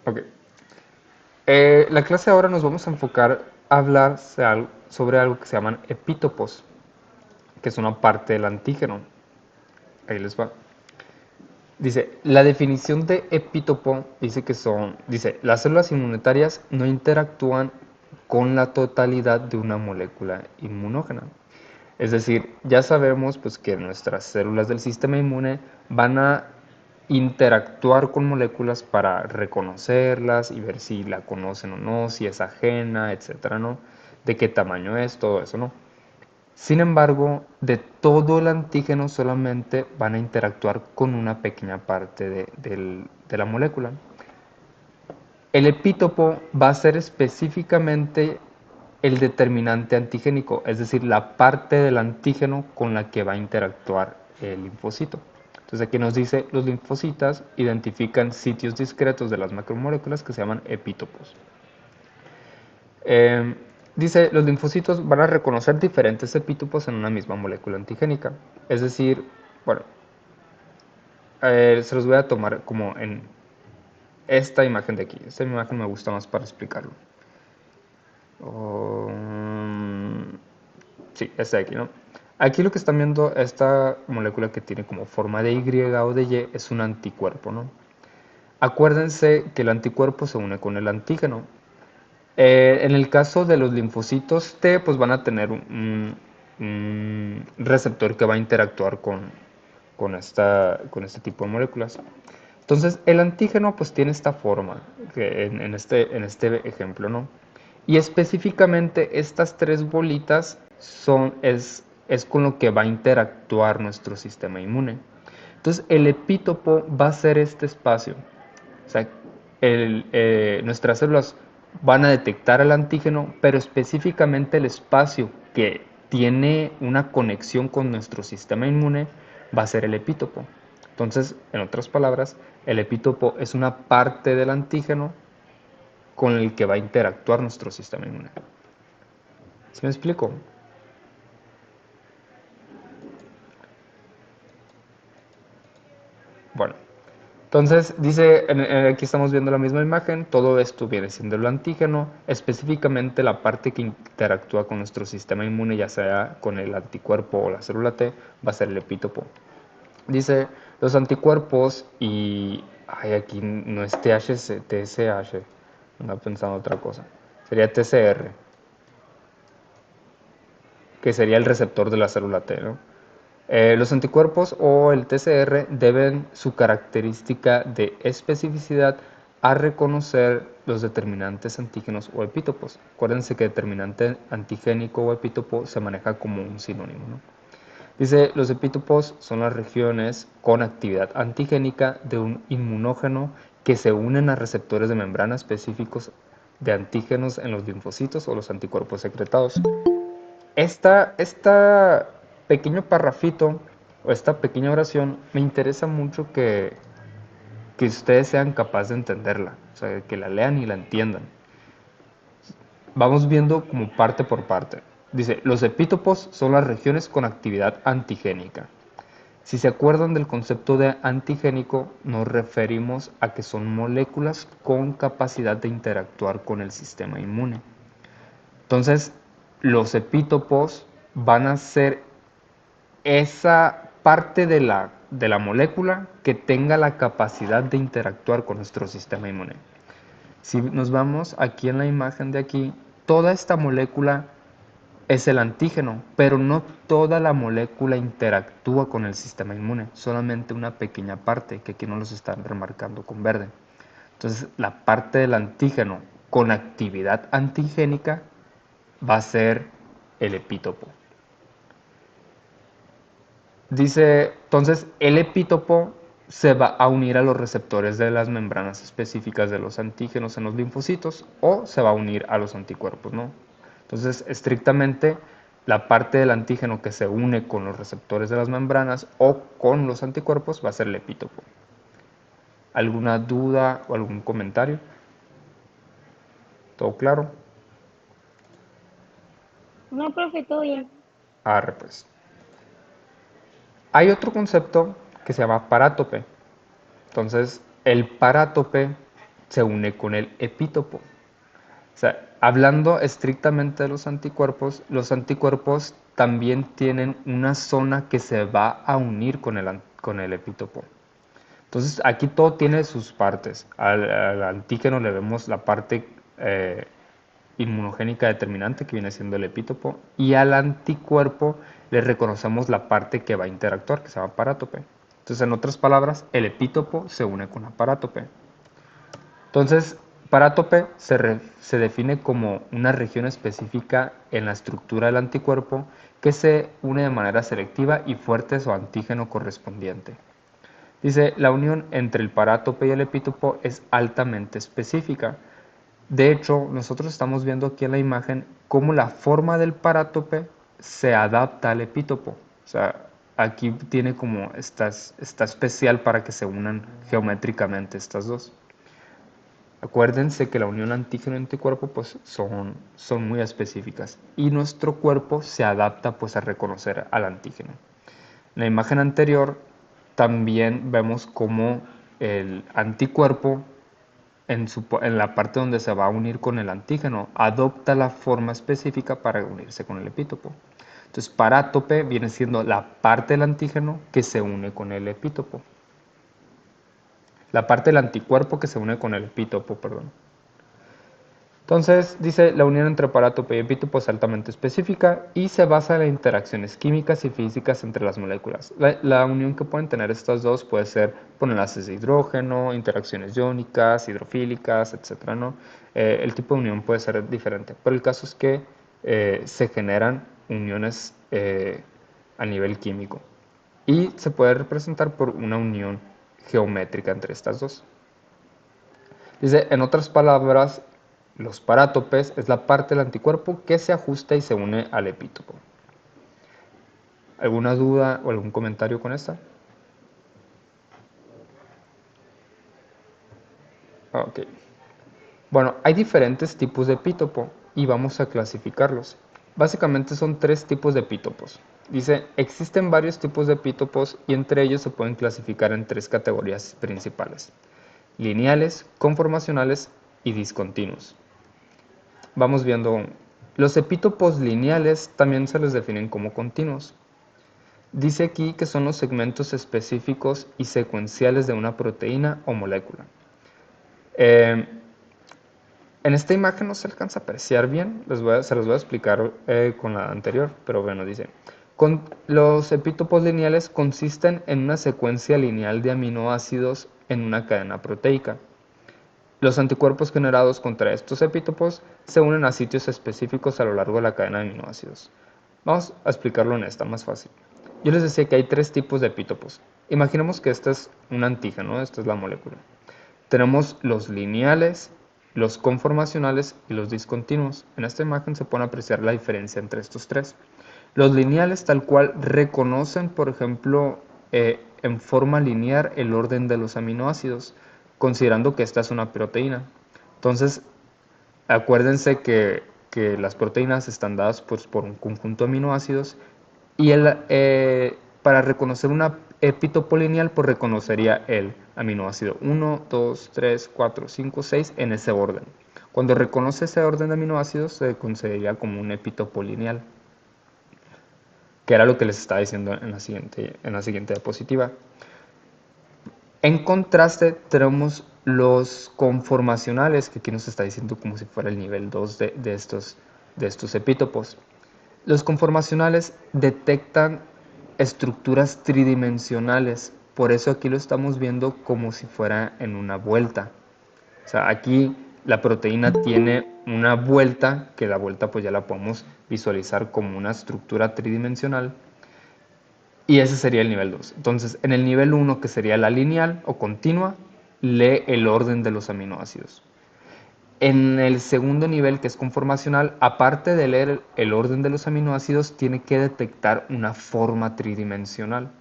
Ok. La clase ahora nos vamos a enfocar a hablar sobre algo que se llaman epítopos, que es una parte del antígeno. Ahí les va. Dice, la definición de epítopo dice, las células inmunitarias no interactúan con la totalidad de una molécula inmunógena. Es decir, ya sabemos pues, que nuestras células del sistema inmune van a interactuar con moléculas para reconocerlas y ver si la conocen o no, si es ajena, etcétera, ¿no? De qué tamaño es, todo eso, ¿no? Sin embargo, de todo el antígeno solamente van a interactuar con una pequeña parte de la molécula. El epítopo va a ser específicamente el determinante antigénico, es decir, la parte del antígeno con la que va a interactuar el linfocito. Entonces aquí nos dice, los linfocitas identifican sitios discretos de las macromoléculas que se llaman epítopos. Eh, Dice, los linfocitos van a reconocer diferentes epítopos en una misma molécula antigénica. Es decir, bueno, se los voy a tomar como en esta imagen de aquí. Esta imagen me gusta más para explicarlo. Sí, esta de aquí, ¿no? Aquí lo que están viendo, esta molécula que tiene como forma de Y o de Y, es un anticuerpo, ¿no? Acuérdense que el anticuerpo se une con el antígeno. En el caso de los linfocitos T, pues van a tener un receptor que va a interactuar con este tipo de moléculas. Entonces, el antígeno pues tiene esta forma, que en este ejemplo, ¿no? Y específicamente estas tres bolitas es con lo que va a interactuar nuestro sistema inmune. Entonces, el epítopo va a ser este espacio. O sea, nuestras células van a detectar el antígeno, pero específicamente el espacio que tiene una conexión con nuestro sistema inmune va a ser el epítopo. Entonces, en otras palabras, el epítopo es una parte del antígeno con el que va a interactuar nuestro sistema inmune. ¿Sí me explico? Bueno, entonces dice, aquí estamos viendo la misma imagen, todo esto viene siendo el antígeno, específicamente la parte que interactúa con nuestro sistema inmune, ya sea con el anticuerpo o la célula T, va a ser el epítopo. Dice, los anticuerpos y... Ay, aquí no es TSH, ando pensando otra cosa. Sería TCR, que sería el receptor de la célula T, ¿no? Los anticuerpos o el TCR deben su característica de especificidad a reconocer los determinantes antígenos o epítopos. Acuérdense que determinante antigénico o epítopo se maneja como un sinónimo, ¿no? Dice, los epítopos son las regiones con actividad antigénica de un inmunógeno que se unen a receptores de membrana específicos de antígenos en los linfocitos o los anticuerpos secretados. Esta pequeño parrafito o esta pequeña oración me interesa mucho que ustedes sean capaces de entenderla, o sea, que la lean y la entiendan. Vamos viendo como parte por parte. Dice, los epítopos son las regiones con actividad antigénica. Si se acuerdan del concepto de antigénico, nos referimos a que son moléculas con capacidad de interactuar con el sistema inmune. Entonces, los epítopos van a ser esa parte de la molécula que tenga la capacidad de interactuar con nuestro sistema inmune. Si nos vamos aquí en la imagen de aquí, toda esta molécula es el antígeno, pero no toda la molécula interactúa con el sistema inmune, solamente una pequeña parte que aquí no los están remarcando con verde. Entonces, la parte del antígeno con actividad antigénica va a ser el epítopo. Dice, entonces el epítopo se va a unir a los receptores de las membranas específicas de los antígenos en los linfocitos o se va a unir a los anticuerpos, ¿no? Entonces, estrictamente, la parte del antígeno que se une con los receptores de las membranas o con los anticuerpos va a ser el epítopo. ¿Alguna duda o algún comentario? ¿Todo claro? No, profe, todo bien. Arre, pues. Hay otro concepto que se llama parátope. Entonces, el parátope se une con el epítopo. O sea, hablando estrictamente de los anticuerpos también tienen una zona que se va a unir con el epítopo. Entonces, aquí todo tiene sus partes. Al antígeno le vemos la parte inmunogénica determinante, que viene siendo el epítopo, y al anticuerpo le reconocemos la parte que va a interactuar, que se llama parátope. Entonces, en otras palabras, el epítopo se une con la parátope. Entonces, parátope se define como una región específica en la estructura del anticuerpo que se une de manera selectiva y fuerte a su antígeno correspondiente. Dice, la unión entre el parátope y el epítopo es altamente específica. De hecho, nosotros estamos viendo aquí en la imagen cómo la forma del parátope se adapta al epítopo. O sea, aquí tiene como está especial para que se unan geométricamente estas dos. Acuérdense que la unión antígeno-anticuerpo pues son muy específicas y nuestro cuerpo se adapta pues a reconocer al antígeno. En la imagen anterior también vemos cómo el anticuerpo en la parte donde se va a unir con el antígeno adopta la forma específica para unirse con el epítopo. Entonces, parátope viene siendo la parte del antígeno que se une con el epítopo. La parte del anticuerpo que se une con el epítopo, perdón. Entonces, dice, la unión entre parátope y epítopo es altamente específica y se basa en las interacciones químicas y físicas entre las moléculas. La unión que pueden tener estas dos puede ser por enlaces de hidrógeno, interacciones iónicas, hidrofílicas, etc., ¿no? El tipo de unión puede ser diferente, pero el caso es que se generan uniones a nivel químico y se puede representar por una unión geométrica entre estas dos. Dice, en otras palabras, los parátopes es la parte del anticuerpo que se ajusta y se une al epítopo. ¿Alguna duda o algún comentario con esta? Ok. Bueno, hay diferentes tipos de epítopo y vamos a clasificarlos. Básicamente son tres tipos de epítopos. Dice, existen varios tipos de epítopos y entre ellos se pueden clasificar en tres categorías principales: lineales, conformacionales y discontinuos. Vamos viendo, los epítopos lineales también se les definen como continuos. Dice aquí que son los segmentos específicos y secuenciales de una proteína o molécula. En esta imagen no se alcanza a apreciar bien, se los voy a explicar con la anterior, pero bueno, dice, los epítopos lineales consisten en una secuencia lineal de aminoácidos en una cadena proteica. Los anticuerpos generados contra estos epítopos se unen a sitios específicos a lo largo de la cadena de aminoácidos. Vamos a explicarlo en esta, más fácil. Yo les decía que hay tres tipos de epítopos. Imaginemos que este es un antígeno, esta es la molécula. Tenemos los lineales, los conformacionales y los discontinuos. En esta imagen se puede apreciar la diferencia entre estos tres. Los lineales tal cual reconocen, por ejemplo, en forma lineal el orden de los aminoácidos, considerando que esta es una proteína. Entonces, acuérdense que las proteínas están dadas pues, por un conjunto de aminoácidos y para reconocer una epítopo lineal, pues reconocería el aminoácido 1, 2, 3, 4, 5, 6 en ese orden. Cuando reconoce ese orden de aminoácidos, se consideraría como un epítopo lineal, que era lo que les estaba diciendo en la siguiente diapositiva. En contraste, tenemos los conformacionales, que aquí nos está diciendo como si fuera el nivel 2 de estos epítopos. Los conformacionales detectan estructuras tridimensionales, por eso aquí lo estamos viendo como si fuera en una vuelta. O sea, aquí la proteína tiene una vuelta, que la vuelta pues ya la podemos visualizar como una estructura tridimensional, y ese sería el nivel 2. Entonces, en el nivel 1, que sería la lineal o continua, lee el orden de los aminoácidos. En el segundo nivel, que es conformacional, aparte de leer el orden de los aminoácidos, tiene que detectar una forma tridimensional.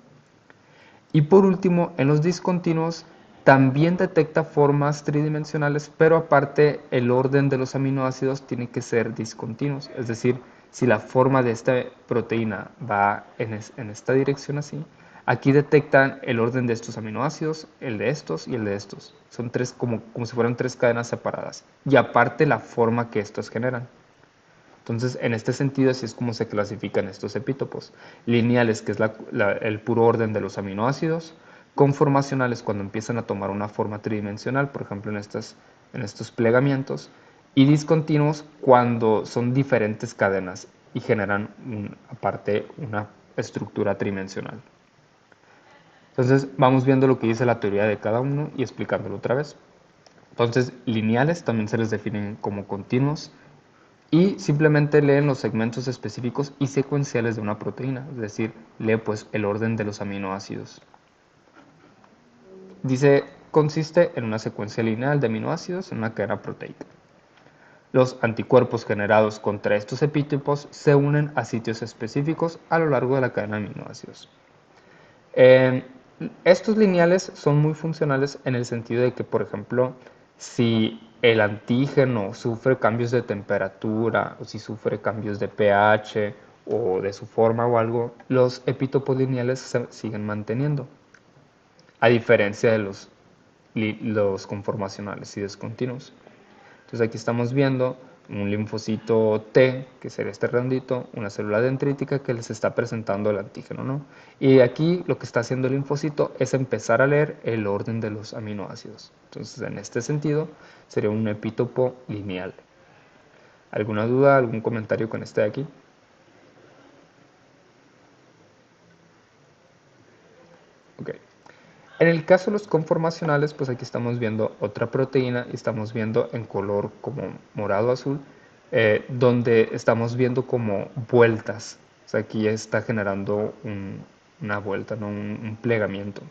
Y por último, en los discontinuos, también detecta formas tridimensionales, pero aparte el orden de los aminoácidos tiene que ser discontinuos. Es decir, si la forma de esta proteína va en esta dirección así, Aquí detectan el orden de estos aminoácidos, el de estos y el de estos. Son tres, como si fueran tres cadenas separadas. Y aparte la forma que estos generan. Entonces, en este sentido, así es como se clasifican estos epítopos. Lineales, que es el puro orden de los aminoácidos. Conformacionales, cuando empiezan a tomar una forma tridimensional, por ejemplo, en estos plegamientos. Y discontinuos, cuando son diferentes cadenas y generan, aparte, una estructura tridimensional. Entonces, vamos viendo lo que dice la teoría de cada uno y explicándolo otra vez. Entonces, lineales también se les definen como continuos y simplemente leen los segmentos específicos y secuenciales de una proteína, es decir, lee pues el orden de los aminoácidos. Dice, consiste en una secuencia lineal de aminoácidos en una cadena proteica. Los anticuerpos generados contra estos epítopos se unen a sitios específicos a lo largo de la cadena de aminoácidos. Estos lineales son muy funcionales en el sentido de que, por ejemplo, si el antígeno sufre cambios de temperatura o si sufre cambios de pH o de su forma o algo, los epítopos lineales se siguen manteniendo, a diferencia de los conformacionales y discontinuos. Entonces aquí estamos viendo un linfocito T, que sería este redondito, una célula dendrítica que les está presentando el antígeno, ¿no? Y aquí lo que está haciendo el linfocito es empezar a leer el orden de los aminoácidos. Entonces, en este sentido, sería un epítopo lineal. ¿Alguna duda, algún comentario con este de aquí? Ok. En el caso de los conformacionales, pues aquí estamos viendo otra proteína y estamos viendo en color como morado-azul, donde estamos viendo como vueltas. O sea, aquí está generando una vuelta, ¿no? un plegamiento.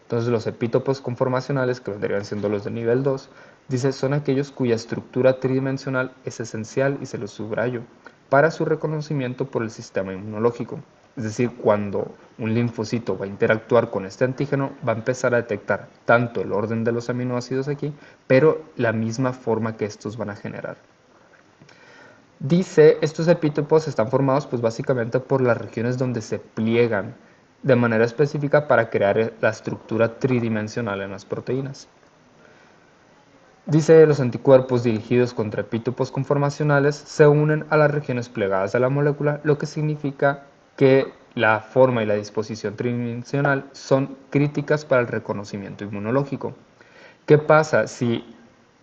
Entonces los epítopos conformacionales, que vendrían siendo los de nivel 2, dice, son aquellos cuya estructura tridimensional es esencial, y se los subrayo, para su reconocimiento por el sistema inmunológico. Es decir, cuando un linfocito va a interactuar con este antígeno, va a empezar a detectar tanto el orden de los aminoácidos aquí, pero la misma forma que estos van a generar. Dice, estos epítopos están formados pues básicamente por las regiones donde se pliegan de manera específica para crear la estructura tridimensional en las proteínas. Dice, los anticuerpos dirigidos contra epítopos conformacionales se unen a las regiones plegadas de la molécula, lo que significa que la forma y la disposición tridimensional son críticas para el reconocimiento inmunológico. ¿Qué pasa si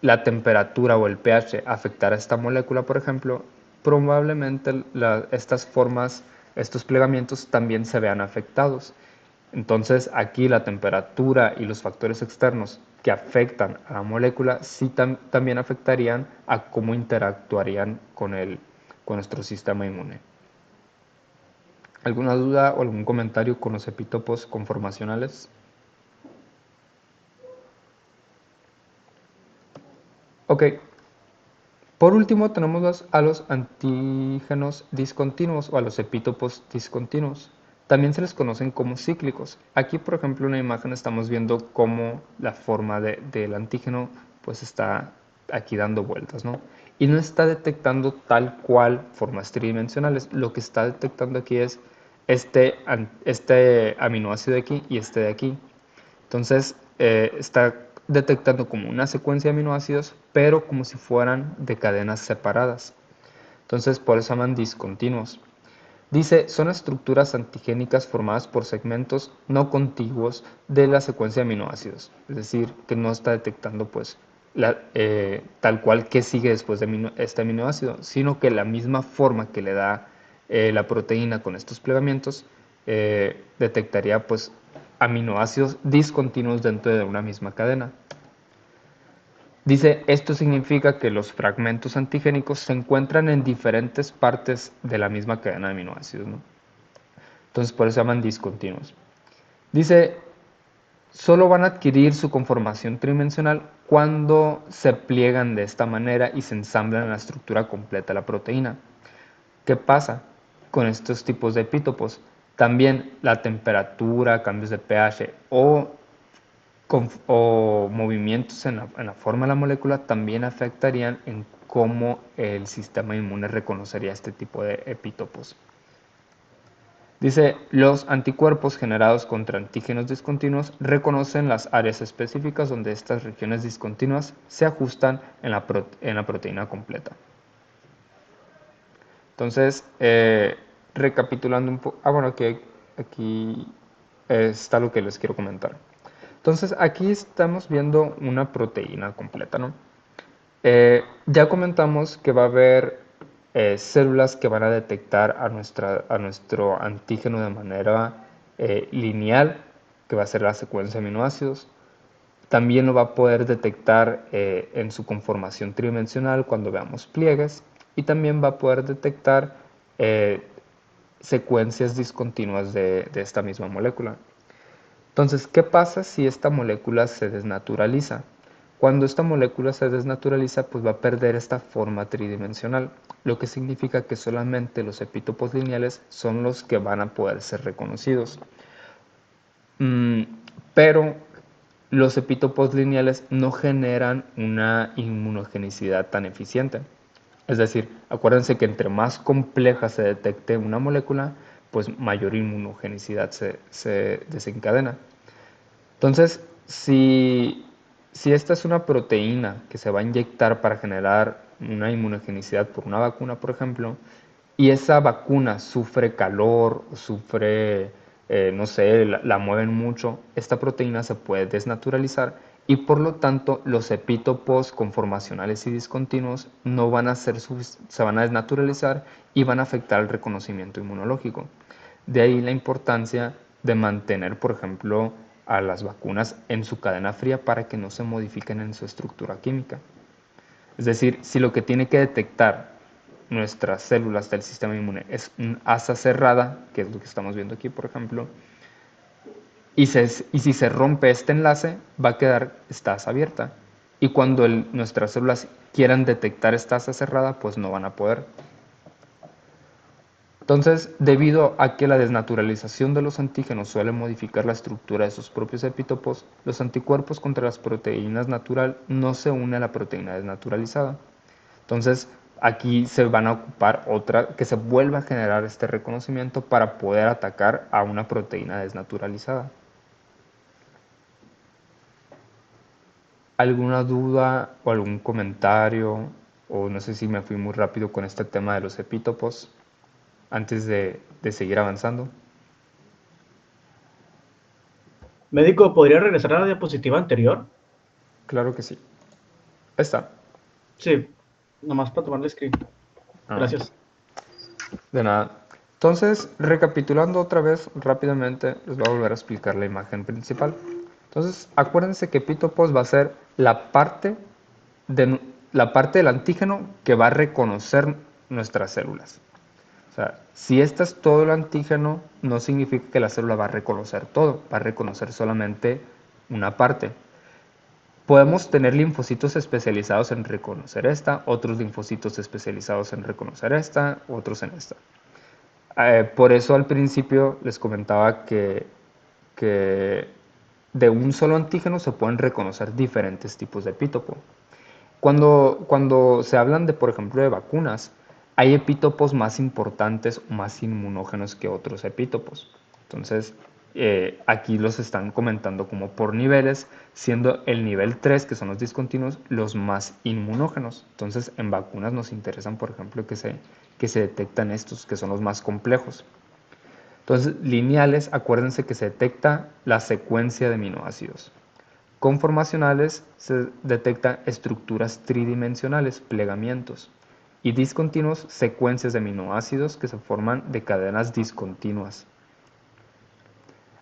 la temperatura o el pH afectara a esta molécula, por ejemplo? Probablemente estas formas, estos plegamientos también se vean afectados. Entonces aquí la temperatura y los factores externos que afectan a la molécula sí también afectarían a cómo interactuarían con nuestro sistema inmune. ¿Alguna duda o algún comentario con los epítopos conformacionales? Ok. Por último tenemos a los antígenos discontinuos o a los epítopos discontinuos. También se les conocen como cíclicos. Aquí, por ejemplo, en la imagen estamos viendo cómo la forma del antígeno pues está aquí dando vueltas, ¿no? Y no está detectando tal cual formas tridimensionales. Lo que está detectando aquí es este aminoácido de aquí y este de aquí. Entonces, está detectando como una secuencia de aminoácidos, pero como si fueran de cadenas separadas. Entonces, por eso llaman discontinuos. Dice, son estructuras antigénicas formadas por segmentos no contiguos de la secuencia de aminoácidos. Es decir, que no está detectando pues tal cual que sigue después de este aminoácido, sino que la misma forma que le da la proteína con estos plegamientos detectaría pues aminoácidos discontinuos dentro de una misma cadena. Dice, esto significa que los fragmentos antigénicos se encuentran en diferentes partes de la misma cadena de aminoácidos, ¿no? Entonces por eso se llaman discontinuos. Dice, solo van a adquirir su conformación tridimensional cuando se pliegan de esta manera y se ensamblan en la estructura completa de la proteína. ¿Qué pasa con estos tipos de epítopos? También la temperatura, cambios de pH o movimientos en la forma de la molécula también afectarían en cómo el sistema inmune reconocería este tipo de epítopos. Dice, los anticuerpos generados contra antígenos discontinuos reconocen las áreas específicas donde estas regiones discontinuas se ajustan en la proteína completa. Entonces, recapitulando un poco, bueno, aquí está lo que les quiero comentar. Entonces, aquí estamos viendo una proteína completa, ¿no? Ya comentamos que va a haber células que van a detectar a nuestro antígeno de manera lineal, que va a ser la secuencia de aminoácidos. También lo va a poder detectar en su conformación tridimensional cuando veamos pliegues. Y también va a poder detectar eh, secuencias discontinuas de esta misma molécula. Entonces, ¿qué pasa si esta molécula se desnaturaliza? Cuando esta molécula se desnaturaliza, pues va a perder esta forma tridimensional, lo que significa que solamente los epítopos lineales son los que van a poder ser reconocidos. Pero los epítopos lineales no generan una inmunogenicidad tan eficiente. Es decir, acuérdense que entre más compleja se detecte una molécula, pues mayor inmunogenicidad se desencadena. Entonces, si esta es una proteína que se va a inyectar para generar una inmunogenicidad por una vacuna, por ejemplo, y esa vacuna sufre calor, sufre, no sé, la mueven mucho, esta proteína se puede desnaturalizar y por lo tanto los epítopos conformacionales y discontinuos no van a se van a desnaturalizar y van a afectar el reconocimiento inmunológico. De ahí la importancia de mantener, por ejemplo, a las vacunas en su cadena fría para que no se modifiquen en su estructura química. Es decir, si lo que tiene que detectar nuestras células del sistema inmune es un asa cerrada, que es lo que estamos viendo aquí, por ejemplo, y si se rompe este enlace, va a quedar esta asa abierta. Y cuando nuestras células quieran detectar esta asa cerrada, pues no van a poder. Entonces, debido a que la desnaturalización de los antígenos suele modificar la estructura de sus propios epítopos, los anticuerpos contra las proteínas natural no se unen a la proteína desnaturalizada. Entonces, aquí se van a ocupar otra, que se vuelva a generar este reconocimiento para poder atacar a una proteína desnaturalizada. ¿Alguna duda o algún comentario? O no sé si me fui muy rápido con este tema de los epítopos antes de seguir avanzando. Médico, ¿podría regresar a la diapositiva anterior? Claro que sí. Ahí está. Sí, nomás para tomarle screen. Ah, Gracias. de nada. Entonces, recapitulando otra vez rápidamente, les voy a volver a explicar la imagen principal. Entonces, acuérdense que epitopos va a ser la parte del antígeno que va a reconocer nuestras células. O sea, si este es todo el antígeno, no significa que la célula va a reconocer todo, va a reconocer solamente una parte. Podemos tener linfocitos especializados en reconocer esta, otros linfocitos especializados en reconocer esta, otros en esta. Por eso al principio les comentaba que de un solo antígeno se pueden reconocer diferentes tipos de epítopo. Cuando se hablan de, por ejemplo, de vacunas, hay epítopos más importantes o más inmunógenos que otros epítopos. Entonces, aquí los están comentando como por niveles, siendo el nivel 3, que son los discontinuos, los más inmunógenos. Entonces, en vacunas nos interesan, por ejemplo, que se detectan estos, que son los más complejos. Entonces, lineales, acuérdense que se detecta la secuencia de aminoácidos. Conformacionales se detectan estructuras tridimensionales, plegamientos. Y discontinuos, secuencias de aminoácidos que se forman de cadenas discontinuas.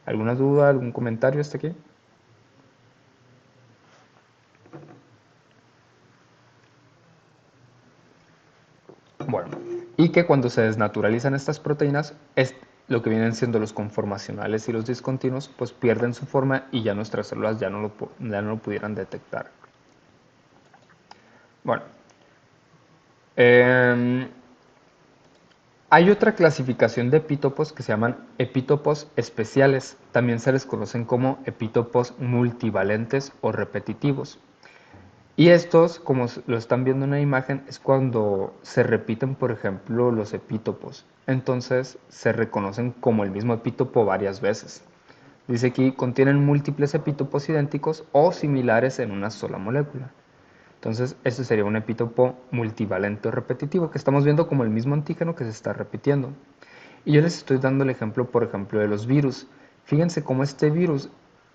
¿Alguna duda, algún comentario hasta aquí? Bueno, y que cuando se desnaturalizan estas proteínas, lo que vienen siendo los conformacionales y los discontinuos, pues pierden su forma y ya nuestras células ya no lo pudieran detectar. Bueno, hay otra clasificación de epítopos que se llaman epítopos especiales. También se les conocen como epítopos multivalentes o repetitivos. Y estos, como lo están viendo en la imagen, es cuando se repiten, por ejemplo, los epítopos. Entonces se reconocen como el mismo epítopo varias veces. Dice aquí, contienen múltiples epítopos idénticos o similares en una sola molécula. Entonces, este sería un epítopo multivalente o repetitivo, que estamos viendo como el mismo antígeno que se está repitiendo. Y yo les estoy dando el ejemplo, por ejemplo, de los virus. Fíjense cómo este virus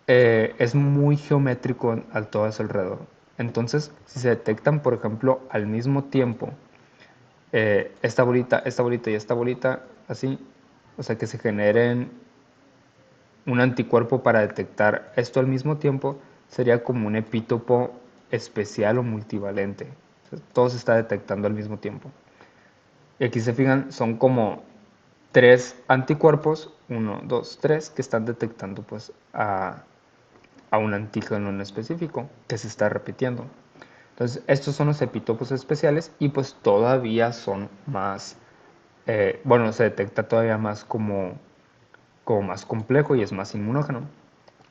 es muy geométrico a todo a su alrededor. Entonces, si se detectan, por ejemplo, al mismo tiempo, esta bolita y esta bolita, así, o sea, que se generen un anticuerpo para detectar esto al mismo tiempo, sería como un epítopo especial o multivalente. O sea, todo se está detectando al mismo tiempo. Y aquí se fijan, son como tres anticuerpos, uno, dos, tres, que están detectando pues a un antígeno en específico que se está repitiendo. Entonces, estos son los epítopos especiales y pues todavía son más, bueno, se detecta todavía más como más complejo y es más inmunógeno.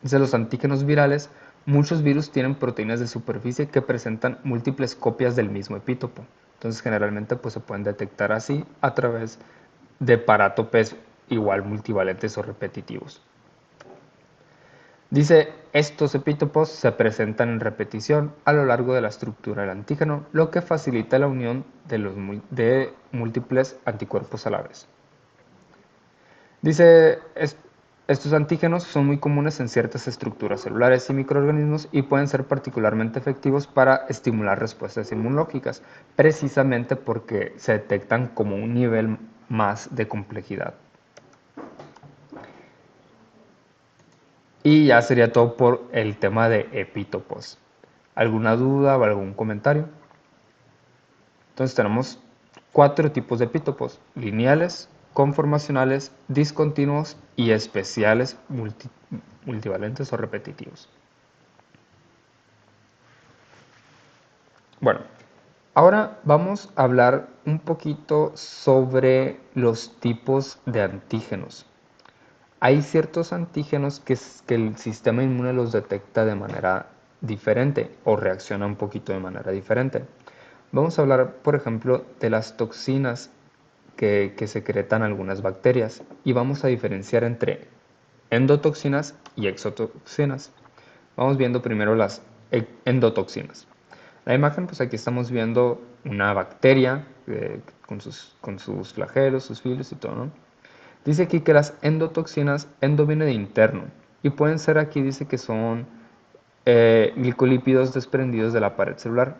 De los antígenos virales, muchos virus tienen proteínas de superficie que presentan múltiples copias del mismo epítopo. Entonces, generalmente pues, se pueden detectar así a través de parátopes igual multivalentes o repetitivos. Dice, estos epítopos se presentan en repetición a lo largo de la estructura del antígeno, lo que facilita la unión de múltiples anticuerpos a la vez. Dice, estos antígenos son muy comunes en ciertas estructuras celulares y microorganismos y pueden ser particularmente efectivos para estimular respuestas inmunológicas, precisamente porque se detectan como un nivel más de complejidad. Y ya sería todo por el tema de epítopos. ¿Alguna duda o algún comentario? Entonces tenemos 4 tipos de epítopos: lineales, conformacionales, discontinuos y especiales multivalentes o repetitivos. Bueno, ahora vamos a hablar un poquito sobre los tipos de antígenos. Hay ciertos antígenos que el sistema inmune los detecta de manera diferente o reacciona un poquito de manera diferente. Vamos a hablar, por ejemplo, de las toxinas que secretan algunas bacterias y vamos a diferenciar entre endotoxinas y exotoxinas. Vamos viendo primero las endotoxinas. La imagen, pues aquí estamos viendo una bacteria con sus flagelos, sus filos y todo, ¿no? Dice aquí que las endotoxinas, endo viene de interno, y pueden ser aquí, dice que son glicolípidos desprendidos de la pared celular.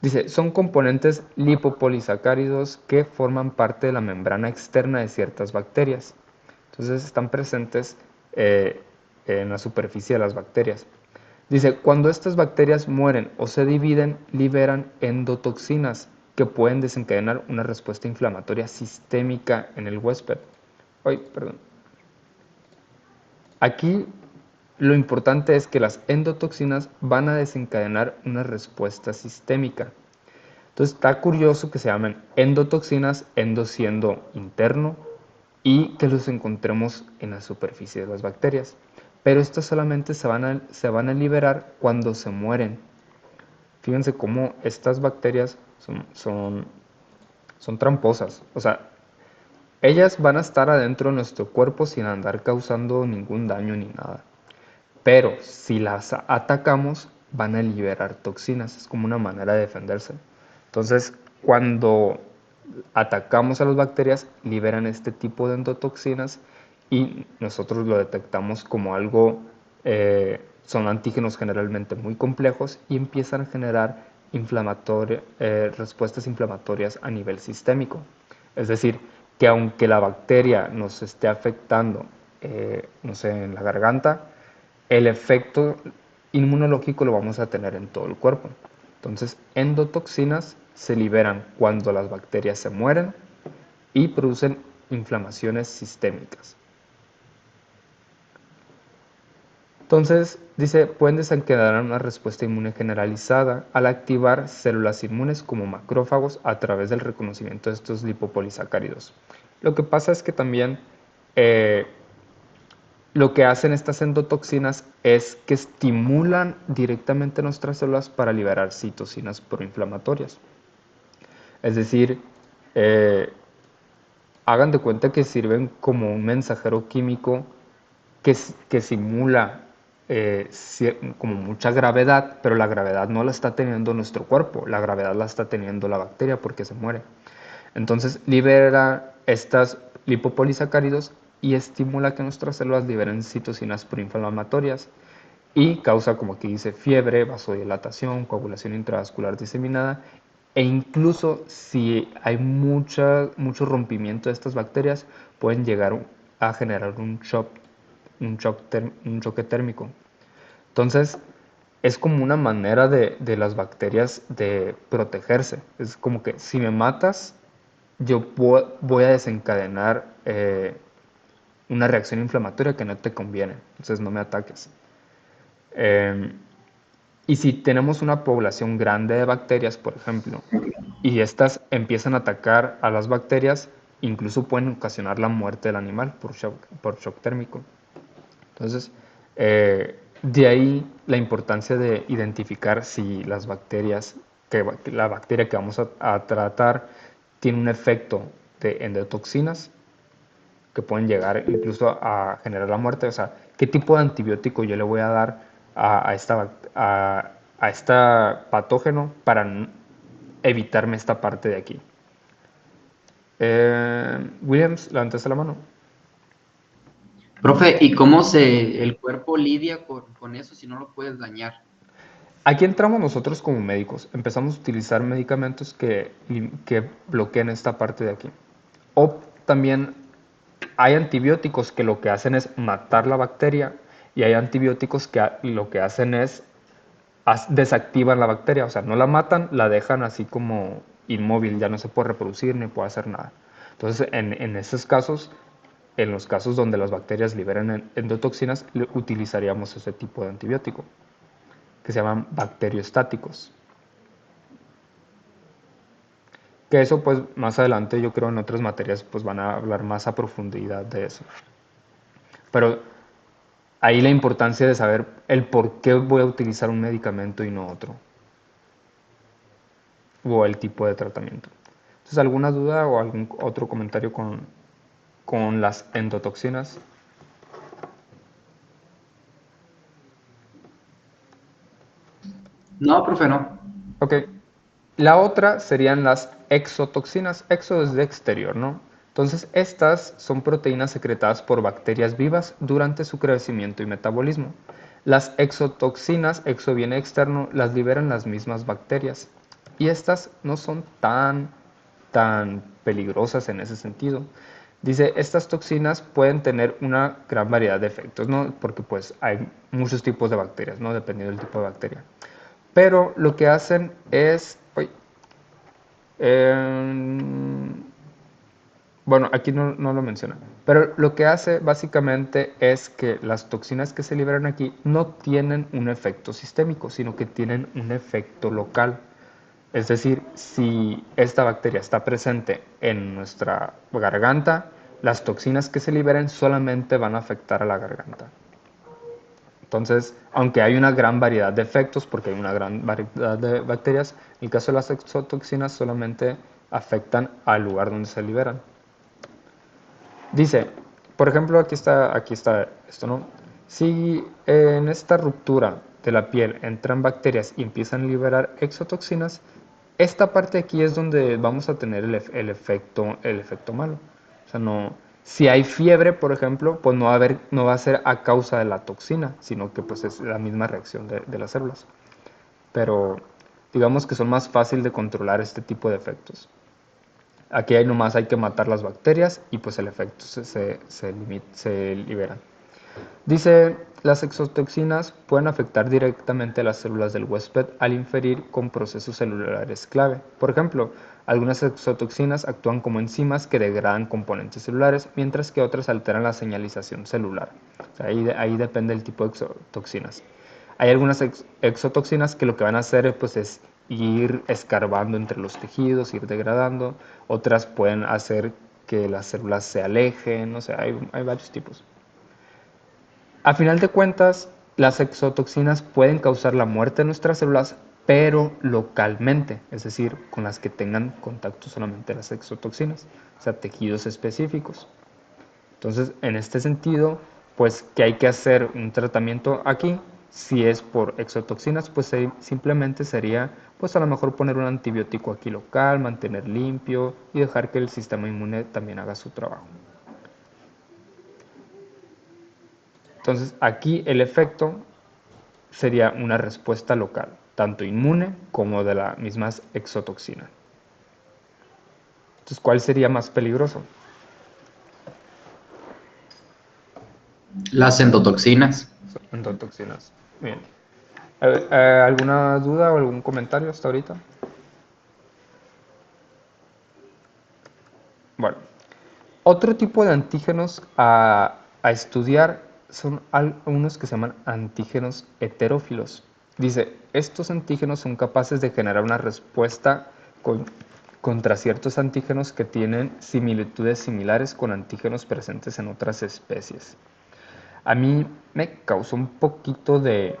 Dice, son componentes lipopolisacáridos que forman parte de la membrana externa de ciertas bacterias. Entonces están presentes en la superficie de las bacterias. Dice, cuando estas bacterias mueren o se dividen, liberan endotoxinas que pueden desencadenar una respuesta inflamatoria sistémica en el huésped. Ay, perdón. Aquí lo importante es que las endotoxinas van a desencadenar una respuesta sistémica. Entonces está curioso que se llamen endotoxinas, endo siendo interno, y que los encontremos en la superficie de las bacterias. Pero estas solamente se van a liberar cuando se mueren. Fíjense cómo estas bacterias son tramposas. O sea, ellas van a estar adentro de nuestro cuerpo sin andar causando ningún daño ni nada. Pero si las atacamos, van a liberar toxinas. Es como una manera de defenderse. Entonces, cuando atacamos a las bacterias, liberan este tipo de endotoxinas y nosotros lo detectamos como algo, son antígenos generalmente muy complejos y empiezan a generar respuestas inflamatorias a nivel sistémico. Es decir, que aunque la bacteria nos esté afectando, no sé, en la garganta, el efecto inmunológico lo vamos a tener en todo el cuerpo. Entonces, endotoxinas se liberan cuando las bacterias se mueren y producen inflamaciones sistémicas. Entonces, dice, pueden desencadenar una respuesta inmune generalizada al activar células inmunes como macrófagos a través del reconocimiento de estos lipopolisacáridos. Lo que pasa es que también lo que hacen estas endotoxinas es que estimulan directamente nuestras células para liberar citocinas proinflamatorias. Es decir, eh, hagan de cuenta que sirven como un mensajero químico que simula como mucha gravedad, pero la gravedad no la está teniendo nuestro cuerpo, la gravedad la está teniendo la bacteria porque se muere. Entonces libera estas lipopolisacáridos y estimula que nuestras células liberen citocinas proinflamatorias y causa, como aquí dice, fiebre, vasodilatación, coagulación intravascular diseminada e incluso si hay mucho rompimiento de estas bacterias pueden llegar a generar un choque térmico. Entonces, es como una manera de las bacterias de protegerse. Es como que si me matas, yo voy a desencadenar una reacción inflamatoria que no te conviene. Entonces no me ataques. Eh, y si tenemos una población grande de bacterias, por ejemplo, y estas empiezan a atacar a las bacterias, incluso pueden ocasionar la muerte del animal por shock térmico. Entonces, de ahí la importancia de identificar si las bacterias, la bacteria que vamos a tratar tiene un efecto de endotoxinas que pueden llegar incluso a generar la muerte. O sea, ¿qué tipo de antibiótico yo le voy a dar a esta patógeno para evitarme esta parte de aquí? Williams, levantaste la mano. Profe, ¿y cómo el cuerpo lidia con eso si no lo puedes dañar? Aquí entramos nosotros como médicos. Empezamos a utilizar medicamentos que bloqueen esta parte de aquí. O también hay antibióticos que lo que hacen es matar la bacteria y hay antibióticos que lo que hacen es desactivan la bacteria. O sea, no la matan, la dejan así como inmóvil, ya no se puede reproducir ni puede hacer nada. Entonces, en esos casos, en los casos donde las bacterias liberan endotoxinas, utilizaríamos ese tipo de antibiótico que se llaman bacteriostáticos. Que eso pues más adelante yo creo en otras materias pues van a hablar más a profundidad de eso. Pero ahí la importancia de saber el por qué voy a utilizar un medicamento y no otro. O el tipo de tratamiento. Entonces, ¿alguna duda o algún otro comentario con las endotoxinas? No, profe, no. Ok. La otra serían las exotoxinas. Exo es de exterior, ¿no? Entonces, estas son proteínas secretadas por bacterias vivas durante su crecimiento y metabolismo. Las exotoxinas, exo viene externo, las liberan las mismas bacterias. Y estas no son tan peligrosas en ese sentido. Dice, estas toxinas pueden tener una gran variedad de efectos, ¿no? Porque pues hay muchos tipos de bacterias, ¿no? Dependiendo del tipo de bacteria. Pero lo que hacen es, bueno, aquí no lo menciona, pero lo que hace básicamente es que las toxinas que se liberan aquí no tienen un efecto sistémico, sino que tienen un efecto local. Es decir, si esta bacteria está presente en nuestra garganta, las toxinas que se liberen solamente van a afectar a la garganta. Entonces, aunque hay una gran variedad de efectos, porque hay una gran variedad de bacterias, en el caso de las exotoxinas solamente afectan al lugar donde se liberan. Dice, por ejemplo, aquí está esto, ¿no? Si en esta ruptura de la piel entran bacterias y empiezan a liberar exotoxinas, esta parte aquí es donde vamos a tener el efecto malo. O sea, no, si hay fiebre, por ejemplo, pues no va a ser a causa de la toxina, sino que pues es la misma reacción de las células. Pero digamos que son más fácil de controlar este tipo de efectos. Aquí nomás hay que matar las bacterias y pues el efecto se libera. Dice, las exotoxinas pueden afectar directamente a las células del huésped al inferir con procesos celulares clave. Por ejemplo, algunas exotoxinas actúan como enzimas que degradan componentes celulares, mientras que otras alteran la señalización celular. O sea, ahí depende del tipo de exotoxinas. Hay algunas exotoxinas que lo que van a hacer pues, es ir escarbando entre los tejidos, ir degradando. Otras pueden hacer que las células se alejen, o sea, hay varios tipos. A final de cuentas, las exotoxinas pueden causar la muerte de nuestras células, pero localmente, es decir, con las que tengan contacto solamente las exotoxinas, o sea, tejidos específicos. Entonces, en este sentido, pues que hay que hacer un tratamiento aquí. Si es por exotoxinas, pues simplemente sería, pues a lo mejor poner un antibiótico aquí local, mantener limpio y dejar que el sistema inmune también haga su trabajo. Entonces, aquí el efecto sería una respuesta local, tanto inmune como de la misma exotoxina. Entonces, ¿cuál sería más peligroso? Las endotoxinas. Endotoxinas. Bien. ¿Alguna duda o algún comentario hasta ahorita? Bueno, otro tipo de antígenos a estudiar son unos que se llaman antígenos heterófilos. Dice, estos antígenos son capaces de generar una respuesta contra ciertos antígenos que tienen similitudes similares con antígenos presentes en otras especies. A mí me causó un poquito de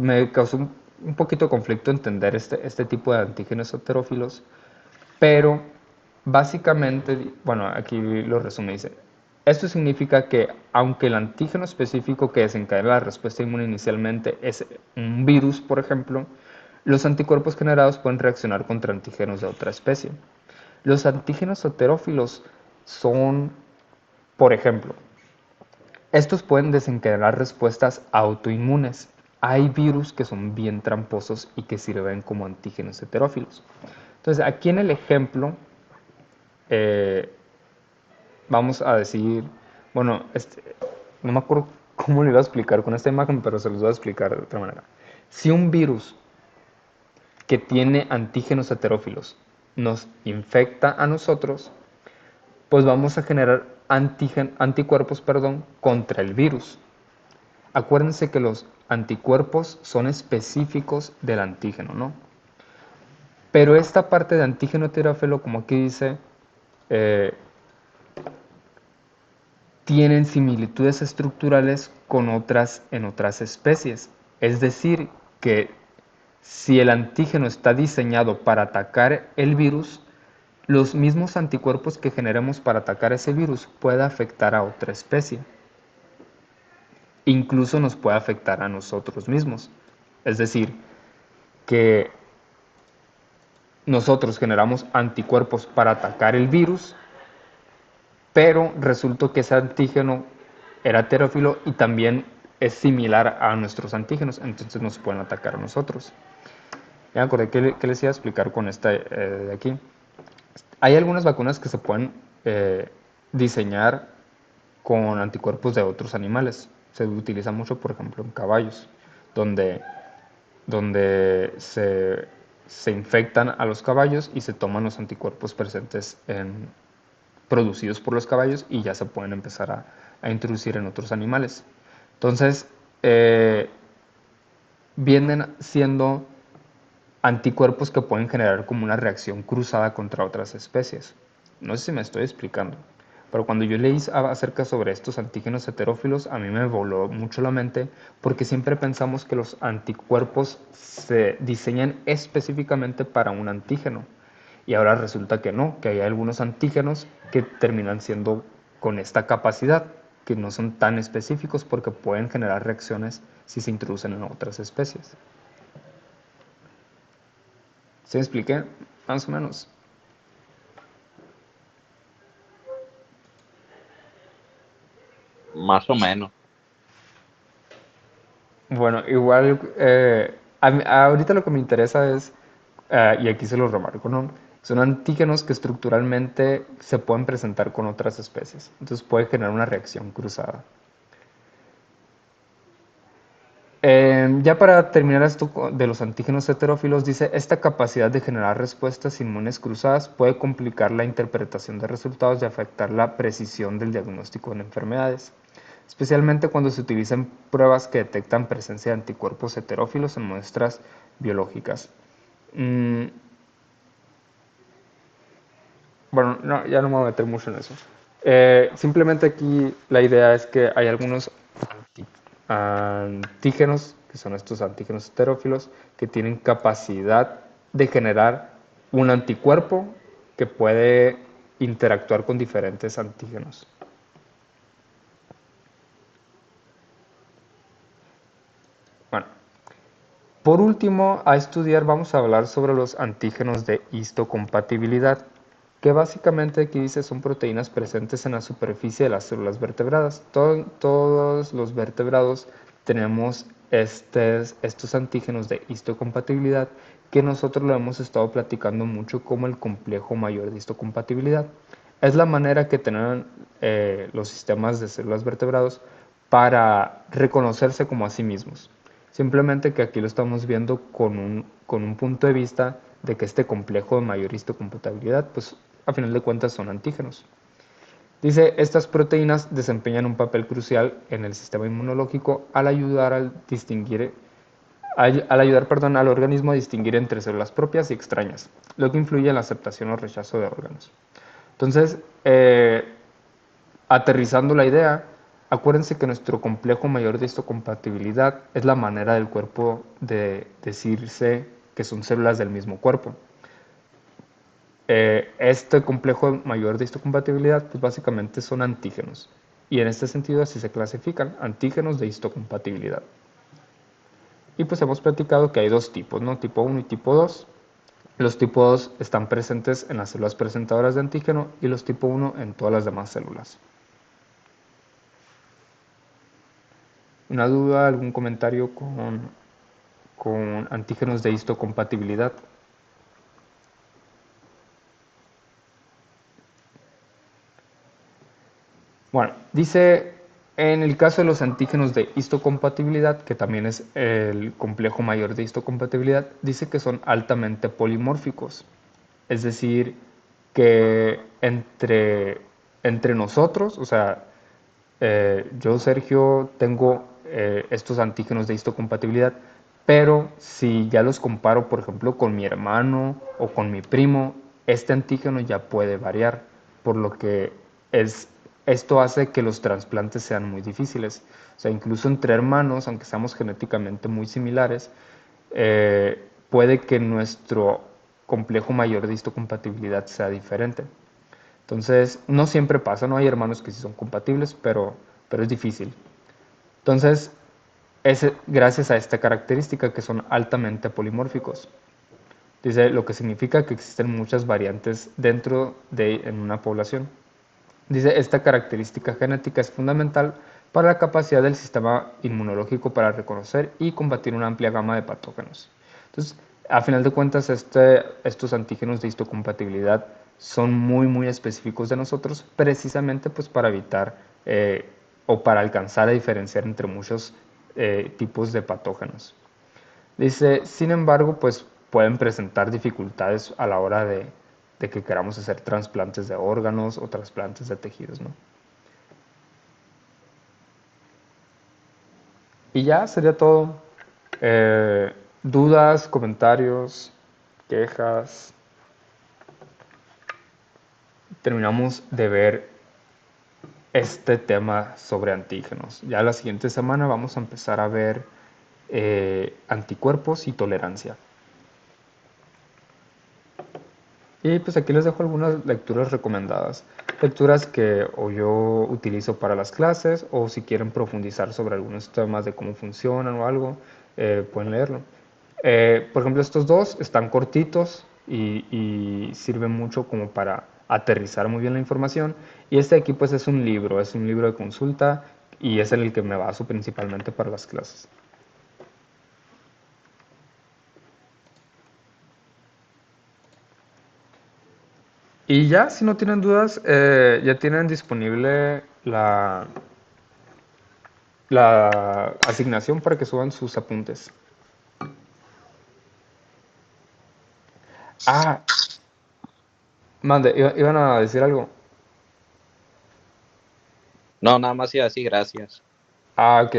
me causó un poquito de conflicto entender este tipo de antígenos heterófilos, pero básicamente, bueno, aquí lo resume, dice, esto significa que aunque el antígeno específico que desencadena la respuesta inmune inicialmente es un virus, por ejemplo, los anticuerpos generados pueden reaccionar contra antígenos de otra especie. Los antígenos heterófilos son, por ejemplo, estos pueden desencadenar respuestas autoinmunes. Hay virus que son bien tramposos y que sirven como antígenos heterófilos. Entonces, aquí en el ejemplo, eh, vamos a decir, bueno, no me acuerdo cómo lo iba a explicar con esta imagen, pero se los voy a explicar de otra manera. Si un virus que tiene antígenos heterófilos nos infecta a nosotros, pues vamos a generar anticuerpos, contra el virus. Acuérdense que los anticuerpos son específicos del antígeno, ¿no? Pero esta parte de antígeno heterófilo, como aquí dice, eh, tienen similitudes estructurales con otras en otras especies. Es decir, que si el antígeno está diseñado para atacar el virus, los mismos anticuerpos que generemos para atacar ese virus puede afectar a otra especie. Incluso nos puede afectar a nosotros mismos. Es decir, que nosotros generamos anticuerpos para atacar el virus, pero resultó que ese antígeno era heterófilo y también es similar a nuestros antígenos, entonces nos pueden atacar a nosotros. Ya me acordé que les iba a explicar con esta de aquí. Hay algunas vacunas que se pueden diseñar con anticuerpos de otros animales. Se utiliza mucho, por ejemplo, en caballos, donde se infectan a los caballos y se toman los anticuerpos producidos por los caballos y ya se pueden empezar a introducir en otros animales. Entonces, vienen siendo anticuerpos que pueden generar como una reacción cruzada contra otras especies. No sé si me estoy explicando, pero cuando yo leí acerca sobre estos antígenos heterófilos, a mí me voló mucho la mente porque siempre pensamos que los anticuerpos se diseñan específicamente para un antígeno. Y ahora resulta que no, que hay algunos antígenos que terminan siendo con esta capacidad, que no son tan específicos porque pueden generar reacciones si se introducen en otras especies. ¿Sí me expliqué? Más o menos. Más o menos. Bueno, igual, ahorita lo que me interesa es, y aquí se lo remarco, ¿no? Son antígenos que estructuralmente se pueden presentar con otras especies. Entonces puede generar una reacción cruzada. Ya para terminar esto de los antígenos heterófilos, dice, esta capacidad de generar respuestas inmunes cruzadas puede complicar la interpretación de resultados y afectar la precisión del diagnóstico en enfermedades, especialmente cuando se utilizan pruebas que detectan presencia de anticuerpos heterófilos en muestras biológicas. Bueno, no, ya no me voy a meter mucho en eso. Simplemente aquí la idea es que hay algunos antígenos, que son estos antígenos heterófilos, que tienen capacidad de generar un anticuerpo que puede interactuar con diferentes antígenos. Bueno, por último, a estudiar vamos a hablar sobre los antígenos de histocompatibilidad, que básicamente aquí dice son proteínas presentes en la superficie de las células vertebradas. Todos los vertebrados tenemos estos antígenos de histocompatibilidad que nosotros lo hemos estado platicando mucho como el complejo mayor de histocompatibilidad. Es la manera que tienen los sistemas de células vertebrados para reconocerse como a sí mismos. Simplemente que aquí lo estamos viendo con un punto de vista de que este complejo de mayor histocompatibilidad, pues a final de cuentas son antígenos. Dice, estas proteínas desempeñan un papel crucial en el sistema inmunológico al ayudar al organismo a distinguir entre células propias y extrañas, lo que influye en la aceptación o rechazo de órganos. Entonces, aterrizando la idea, acuérdense que nuestro complejo mayor de histocompatibilidad es la manera del cuerpo de decirse que son células del mismo cuerpo. Este complejo mayor de histocompatibilidad, pues básicamente son antígenos. Y en este sentido así se clasifican, antígenos de histocompatibilidad. Y pues hemos platicado que hay dos tipos, ¿no? Tipo 1 y tipo 2. Los tipo 2 están presentes en las células presentadoras de antígeno y los tipo 1 en todas las demás células. ¿Una duda, algún comentario con antígenos de histocompatibilidad? Bueno, dice, en el caso de los antígenos de histocompatibilidad, que también es el complejo mayor de histocompatibilidad, dice que son altamente polimórficos. Es decir, que entre nosotros, o sea, yo, Sergio, tengo estos antígenos de histocompatibilidad, pero si ya los comparo, por ejemplo, con mi hermano o con mi primo, este antígeno ya puede variar, por lo que esto hace que los trasplantes sean muy difíciles. O sea, incluso entre hermanos, aunque seamos genéticamente muy similares, puede que nuestro complejo mayor de histocompatibilidad sea diferente. Entonces, no siempre pasa, ¿no? Hay hermanos que sí son compatibles, pero es difícil. Entonces, es gracias a esta característica que son altamente polimórficos. Dice, lo que significa que existen muchas variantes en una población. Dice, esta característica genética es fundamental para la capacidad del sistema inmunológico para reconocer y combatir una amplia gama de patógenos. Entonces, a final de cuentas, estos antígenos de histocompatibilidad son muy, muy específicos de nosotros, precisamente pues para evitar o para alcanzar a diferenciar entre muchos tipos de patógenos. Dice, sin embargo, pues pueden presentar dificultades a la hora de que queramos hacer trasplantes de órganos o trasplantes de tejidos, ¿no? Y ya sería todo. Dudas, comentarios, quejas. Terminamos de ver este tema sobre antígenos. Ya la siguiente semana vamos a empezar a ver anticuerpos y tolerancia. Y pues aquí les dejo algunas lecturas recomendadas. Lecturas que o yo utilizo para las clases o si quieren profundizar sobre algunos temas de cómo funcionan o algo, pueden leerlo. Por ejemplo, estos dos están cortitos y sirven mucho como para aterrizar muy bien la información. Y este aquí pues es un libro de consulta y es el que me baso principalmente para las clases. Y ya, si no tienen dudas, ya tienen disponible la asignación para que suban sus apuntes. Ah, mande, iban a decir algo. No, nada más iba a decir gracias. Ah, ok.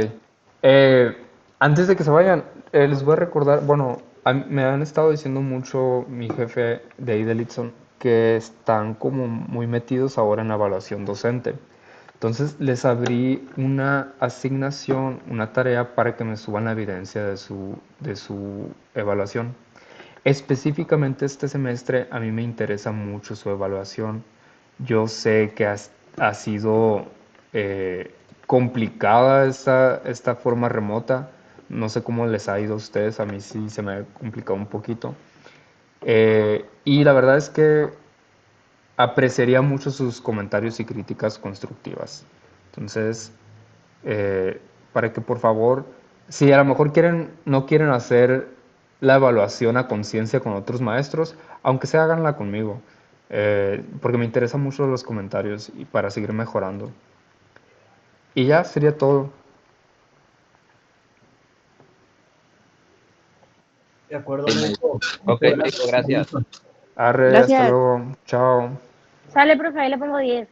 Eh, Antes de que se vayan, les voy a recordar, bueno, me han estado diciendo mucho mi jefe de ahí de Litson, que están como muy metidos ahora en la evaluación docente. Entonces les abrí una asignación, una tarea para que me suban la evidencia de su evaluación. Específicamente este semestre a mí me interesa mucho su evaluación. Yo sé que ha sido complicada esta forma remota. No sé cómo les ha ido a ustedes, a mí sí se me ha complicado un poquito. Y la verdad es que apreciaría mucho sus comentarios y críticas constructivas. Entonces, eh, para que por favor, si a lo mejor no quieren hacer la evaluación a conciencia con otros maestros, aunque sea háganla conmigo, porque me interesan mucho los comentarios y para seguir mejorando. Y ya sería todo. De acuerdo, Sí, médico. ok, Muchas médico, gracias. gracias. Arre, hasta Gracias. luego. Chao. Sale, profe, ahí le pongo 10.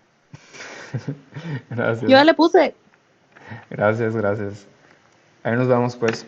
Yo ya Gracias. le puse. Gracias, gracias. Ahí nos vemos pues.